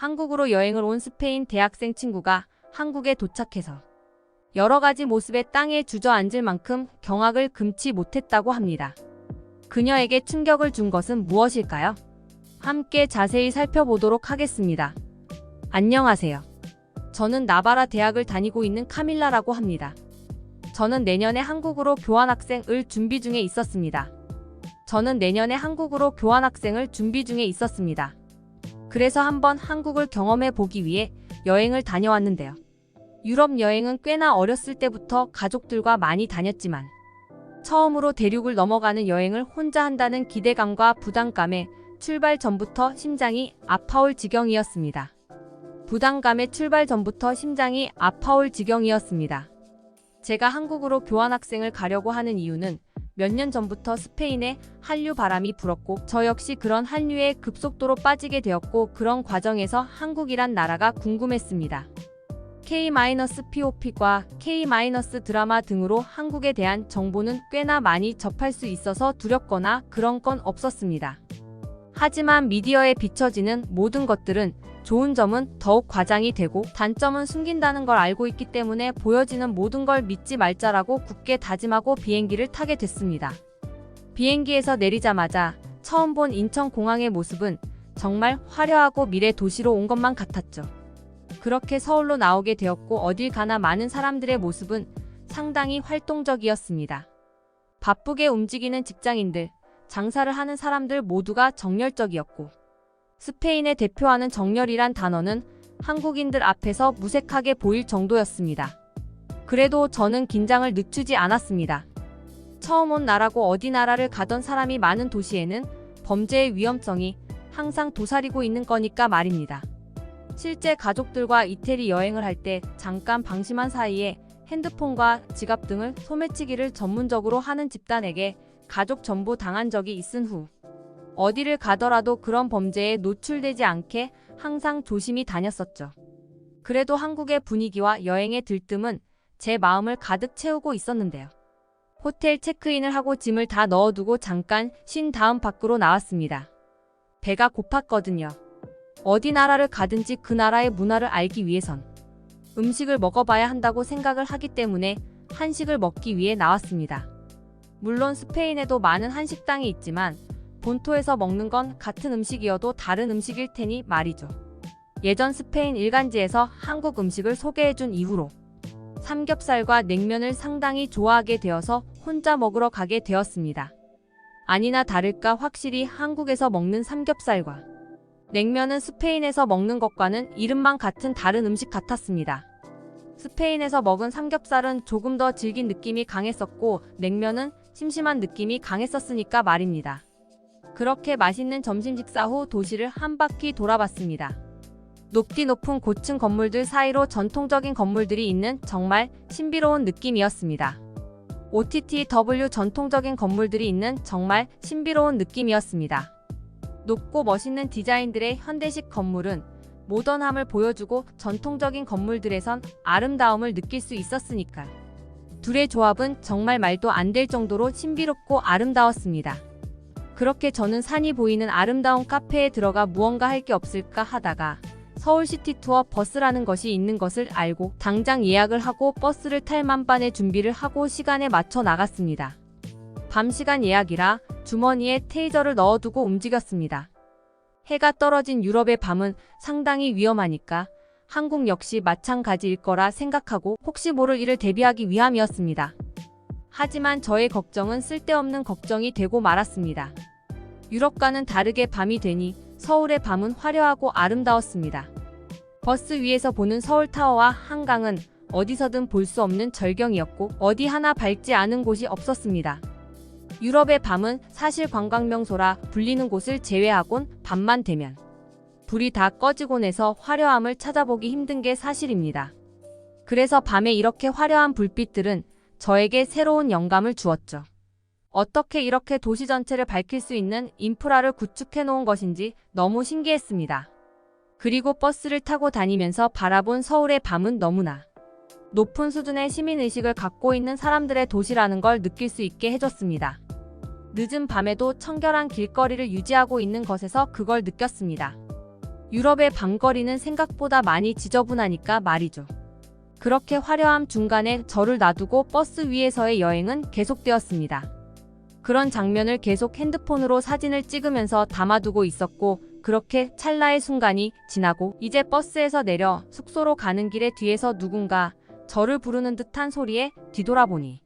한국으로 여행을 온 스페인 대학생 친구가 한국에 도착해서 여러 가지 모습의 땅에 주저앉을 만큼 경악을 금치 못했다고 합니다. 그녀에게 충격을 준 것은 무엇일까요? 함께 자세히 살펴보도록 하겠습니다. 안녕하세요. 저는 나바라 대학을 다니고 있는 카밀라라고 합니다. 저는 내년에 한국으로 교환학생을 준비 중에 있었습니다. 그래서 한번 한국을 경험해 보기 위해 여행을 다녀왔는데요. 유럽 여행은 꽤나 어렸을 때부터 가족들과 많이 다녔지만 처음으로 대륙을 넘어가는 여행을 혼자 한다는 기대감과 부담감에 출발 전부터 심장이 아파올 지경이었습니다. 제가 한국으로 교환학생을 가려고 하는 이유는 몇 년 전부터 스페인에 한류 바람이 불었고 저 역시 그런 한류에 급속도로 빠지게 되었고 그런 과정에서 한국이란 나라가 궁금했습니다. K-POP과 K-드라마 등으로 한국에 대한 정보는 꽤나 많이 접할 수 있어서 두렵거나 그런 건 없었습니다. 하지만 미디어에 비춰지는 모든 것들은 좋은 점은 더욱 과장이 되고 단점은 숨긴다는 걸 알고 있기 때문에 보여지는 모든 걸 믿지 말자라고 굳게 다짐하고 비행기를 타게 됐습니다. 비행기에서 내리자마자 처음 본 인천공항의 모습은 정말 화려하고 미래 도시로 온 것만 같았죠. 그렇게 서울로 나오게 되었고 어딜 가나 많은 사람들의 모습은 상당히 활동적이었습니다. 바쁘게 움직이는 직장인들, 장사를 하는 사람들 모두가 정열적이었고 스페인을 대표하는 정열이란 단어는 한국인들 앞에서 무색하게 보일 정도였습니다. 그래도 저는 긴장을 늦추지 않았습니다. 처음 온 나라고 어디 나라를 가던 사람이 많은 도시에는 범죄의 위험성이 항상 도사리고 있는 거니까 말입니다. 실제 가족들과 이태리 여행을 할 때 잠깐 방심한 사이에 핸드폰과 지갑 등을 소매치기를 전문적으로 하는 집단에게 가족 전부 당한 적이 있은 후 어디를 가더라도 그런 범죄에 노출되지 않게 항상 조심히 다녔었죠. 그래도 한국의 분위기와 여행의 들뜸은 제 마음을 가득 채우고 있었는데요. 호텔 체크인을 하고 짐을 다 넣어두고 잠깐 쉰 다음 밖으로 나왔습니다. 배가 고팠거든요. 어디 나라를 가든지 그 나라의 문화를 알기 위해선 음식을 먹어봐야 한다고 생각을 하기 때문에 한식을 먹기 위해 나왔습니다. 물론 스페인에도 많은 한식당이 있지만 본토에서 먹는 건 같은 음식이어도 다른 음식일 테니 말이죠. 예전 스페인 일간지에서 한국 음식을 소개해준 이후로 삼겹살과 냉면을 상당히 좋아하게 되어서 혼자 먹으러 가게 되었습니다. 아니나 다를까 확실히 한국에서 먹는 삼겹살과 냉면은 스페인에서 먹는 것과는 이름만 같은 다른 음식 같았습니다. 스페인에서 먹은 삼겹살은 조금 더 질긴 느낌이 강했었고 냉면은 심심한 느낌이 강했었으니까 말입니다. 그렇게 맛있는 점심 식사 후 도시를 한 바퀴 돌아봤습니다. 높디 높은 고층 건물들 사이로 전통적인 건물들이 있는 정말 신비로운 느낌이었습니다. OTTW 전통적인 건물들이 있는 정말 신비로운 느낌이었습니다. 높고 멋있는 디자인들의 현대식 건물은 모던함을 보여주고 전통적인 건물들에선 아름다움을 느낄 수 있었으니까 둘의 조합은 정말 말도 안 될 정도로 신비롭고 아름다웠습니다. 그렇게 저는 산이 보이는 아름다운 카페에 들어가 무언가 할 게 없을까 하다가 서울시티 투어 버스라는 것이 있는 것을 알고 당장 예약을 하고 버스를 탈 만반의 준비를 하고 시간에 맞춰 나갔습니다. 밤 시간 예약이라 주머니에 테이저를 넣어두고 움직였습니다. 해가 떨어진 유럽의 밤은 상당히 위험하니까 한국 역시 마찬가지일 거라 생각하고 혹시 모를 일을 대비하기 위함이었습니다. 하지만 저의 걱정은 쓸데없는 걱정이 되고 말았습니다. 유럽과는 다르게 밤이 되니 서울의 밤은 화려하고 아름다웠습니다. 버스 위에서 보는 서울타워와 한강은 어디서든 볼 수 없는 절경이었고 어디 하나 밝지 않은 곳이 없었습니다. 유럽의 밤은 사실 관광명소라 불리는 곳을 제외하곤 밤만 되면 불이 다 꺼지곤 해서 화려함을 찾아보기 힘든 게 사실입니다. 그래서 밤에 이렇게 화려한 불빛들은 저에게 새로운 영감을 주었죠. 어떻게 이렇게 도시 전체를 밝힐 수 있는 인프라를 구축해 놓은 것인지 너무 신기했습니다. 그리고 버스를 타고 다니면서 바라본 서울의 밤은 너무나 높은 수준의 시민의식을 갖고 있는 사람들의 도시라는 걸 느낄 수 있게 해줬습니다. 늦은 밤에도 청결한 길거리를 유지하고 있는 것에서 그걸 느꼈습니다. 유럽의 밤거리는 생각보다 많이 지저분하니까 말이죠. 그렇게 화려함 중간에 저를 놔두고 버스 위에서의 여행은 계속되었습니다. 그런 장면을 계속 핸드폰으로 사진을 찍으면서 담아두고 있었고, 그렇게 찰나의 순간이 지나고 이제 버스에서 내려 숙소로 가는 길에 뒤에서 누군가 저를 부르는 듯한 소리에 뒤돌아보니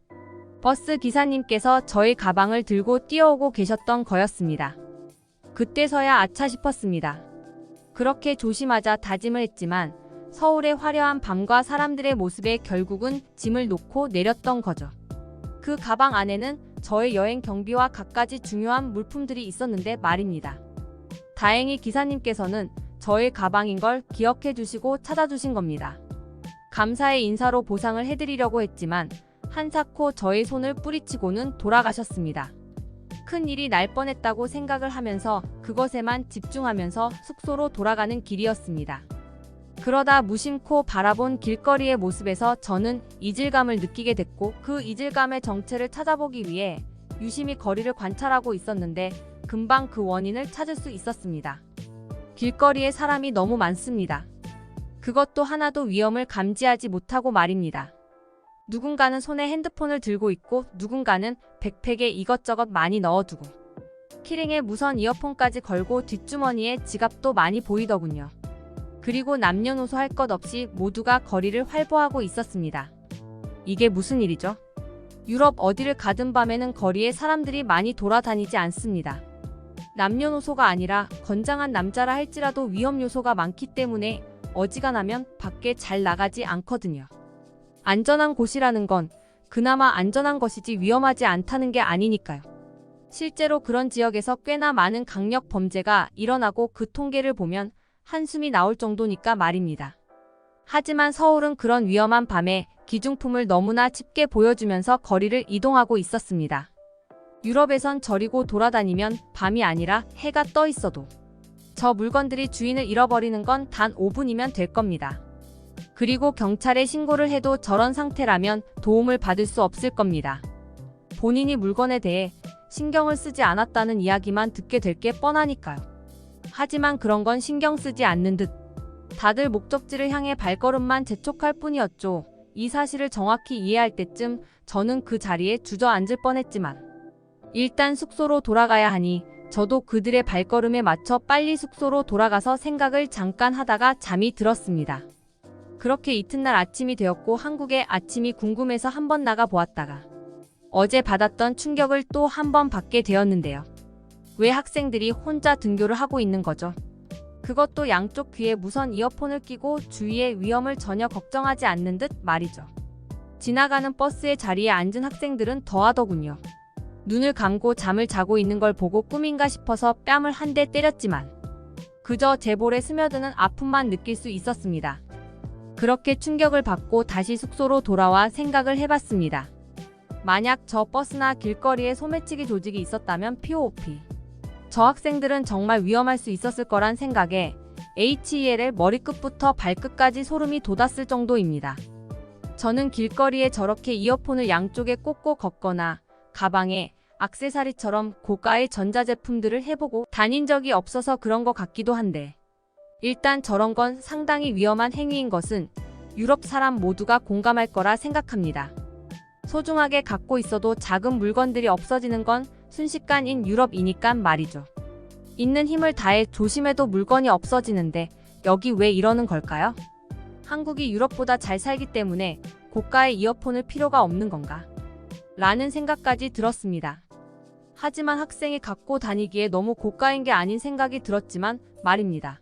버스 기사님께서 저의 가방을 들고 뛰어오고 계셨던 거였습니다. 그때서야 아차 싶었습니다. 그렇게 조심하자 다짐을 했지만 서울의 화려한 밤과 사람들의 모습에 결국은 짐을 놓고 내렸던 거죠. 그 가방 안에는 저의 여행 경비와 갖가지 중요한 물품들이 있었는데 말입니다. 다행히 기사님께서는 저의 가방인 걸 기억해 주시고 찾아주신 겁니다. 감사의 인사로 보상을 해드리려고 했지만 한사코 저의 손을 뿌리치고는 돌아가셨습니다. 큰일이 날 뻔했다고 생각을 하면서 그것에만 집중하면서 숙소로 돌아가는 길이었습니다. 그러다 무심코 바라본 길거리의 모습에서 저는 이질감을 느끼게 됐고, 그 이질감의 정체를 찾아보기 위해 유심히 거리를 관찰하고 있었는데 금방 그 원인을 찾을 수 있었습니다. 길거리에 사람이 너무 많습니다. 그것도 하나도 위험을 감지하지 못하고 말입니다. 누군가는 손에 핸드폰을 들고 있고 누군가는 백팩에 이것저것 많이 넣어두고 키링에 무선 이어폰까지 걸고 뒷주머니에 지갑도 많이 보이더군요. 그리고 남녀노소 할 것 없이 모두가 거리를 활보하고 있었습니다. 이게 무슨 일이죠? 유럽 어디를 가든 밤에는 거리에 사람들이 많이 돌아다니지 않습니다. 남녀노소가 아니라 건장한 남자라 할지라도 위험 요소가 많기 때문에 어지간하면 밖에 잘 나가지 않거든요. 안전한 곳이라는 건 그나마 안전한 것이지 위험하지 않다는 게 아니니까요. 실제로 그런 지역에서 꽤나 많은 강력 범죄가 일어나고 그 통계를 보면 한숨이 나올 정도니까 말입니다. 하지만 서울은 그런 위험한 밤에 기중품을 너무나 짙게 보여주면서 거리를 이동하고 있었습니다. 유럽에선 저리고 돌아다니면 밤이 아니라 해가 떠 있어도 저 물건들이 주인을 잃어버리는 건 단 5분이면 될 겁니다. 그리고 경찰에 신고를 해도 저런 상태라면 도움을 받을 수 없을 겁니다. 본인이 물건에 대해 신경을 쓰지 않았다는 이야기만 듣게 될 게 뻔하니까요. 하지만 그런 건 신경 쓰지 않는 듯 다들 목적지를 향해 발걸음만 재촉할 뿐이었죠. 이 사실을 정확히 이해할 때쯤 저는 그 자리에 주저앉을 뻔했지만 일단 숙소로 돌아가야 하니 저도 그들의 발걸음에 맞춰 빨리 숙소로 돌아가서 생각을 잠깐 하다가 잠이 들었습니다. 그렇게 이튿날 아침이 되었고 한국의 아침이 궁금해서 한번 나가 보았다가 어제 받았던 충격을 또 한 번 받게 되었는데요. 왜 학생들이 혼자 등교를 하고 있는 거죠? 그것도 양쪽 귀에 무선 이어폰을 끼고 주위의 위험을 전혀 걱정하지 않는 듯 말이죠. 지나가는 버스의 자리에 앉은 학생들은 더하더군요. 눈을 감고 잠을 자고 있는 걸 보고 꿈인가 싶어서 뺨을 한 대 때렸지만 그저 제 볼에 스며드는 아픔만 느낄 수 있었습니다. 그렇게 충격을 받고 다시 숙소로 돌아와 생각을 해봤습니다. 만약 저 버스나 길거리에 소매치기 조직이 있었다면 POP. 저 학생들은 정말 위험할 수 있었을 거란 생각에 HELL 머리끝부터 발끝까지 소름이 돋았을 정도입니다. 저는 길거리에 저렇게 이어폰을 양쪽에 꽂고 걷거나 가방에 액세서리처럼 고가의 전자제품들을 해보고 다닌 적이 없어서 그런 것 같기도 한데 일단 저런 건 상당히 위험한 행위인 것은 유럽 사람 모두가 공감할 거라 생각합니다. 소중하게 갖고 있어도 작은 물건들이 없어지는 건 순식간인 유럽이니깐 말이죠. 있는 힘을 다해 조심해도 물건이 없어지는데 여기 왜 이러는 걸까요? 한국이 유럽보다 잘 살기 때문에 고가의 이어폰을 필요가 없는 건가? 라는 생각까지 들었습니다. 하지만 학생이 갖고 다니기에 너무 고가인 게 아닌 생각이 들었지만 말입니다.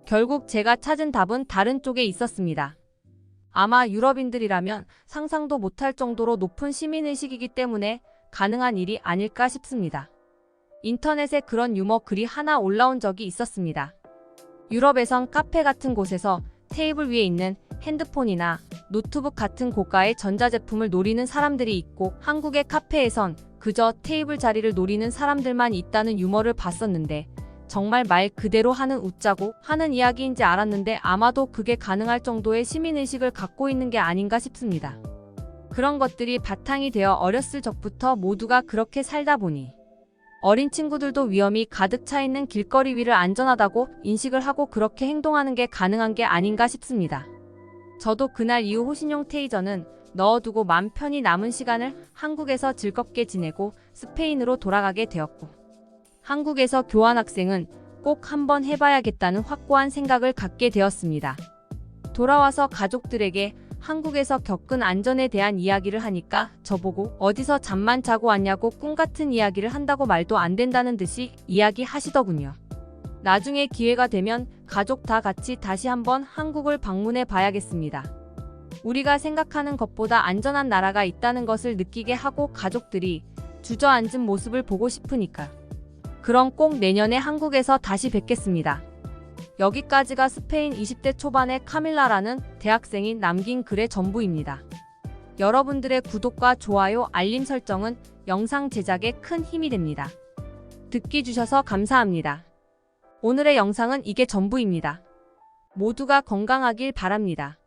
결국 제가 찾은 답은 다른 쪽에 있었습니다. 아마 유럽인들이라면 상상도 못할 정도로 높은 시민의식이기 때문에 가능한 일이 아닐까 싶습니다. 인터넷에 그런 유머 글이 하나 올라온 적이 있었습니다. 유럽에선 카페 같은 곳에서 테이블 위에 있는 핸드폰이나 노트북 같은 고가의 전자제품을 노리는 사람들이 있고 한국의 카페에선 그저 테이블 자리를 노리는 사람들만 있다는 유머를 봤었는데 정말 말 그대로 하는 웃자고 하는 이야기인지 알았는데 아마도 그게 가능할 정도의 시민의식을 갖고 있는 게 아닌가 싶습니다. 그런 것들이 바탕이 되어 어렸을 적부터 모두가 그렇게 살다 보니 어린 친구들도 위험이 가득 차 있는 길거리 위를 안전하다고 인식을 하고 그렇게 행동하는 게 가능한 게 아닌가 싶습니다. 저도 그날 이후 호신용 테이저는 넣어두고 맘 편히 남은 시간을 한국에서 즐겁게 지내고 스페인으로 돌아가게 되었고, 한국에서 교환학생은 꼭 한번 해봐야겠다는 확고한 생각을 갖게 되었습니다. 돌아와서 가족들에게 한국에서 겪은 안전에 대한 이야기를 하니까 저보고 어디서 잠만 자고 왔냐고 꿈같은 이야기를 한다고 말도 안 된다는 듯이 이야기하시더군요. 나중에 기회가 되면 가족 다 같이 다시 한번 한국을 방문해 봐야겠습니다. 우리가 생각하는 것보다 안전한 나라가 있다는 것을 느끼게 하고 가족들이 주저앉은 모습을 보고 싶으니까. 그럼 꼭 내년에 한국에서 다시 뵙겠습니다. 여기까지가 스페인 20대 초반의 카밀라라는 대학생이 남긴 글의 전부입니다. 여러분들의 구독과 좋아요, 알림 설정은 영상 제작에 큰 힘이 됩니다. 듣기 주셔서 감사합니다. 오늘의 영상은 이게 전부입니다. 모두가 건강하길 바랍니다.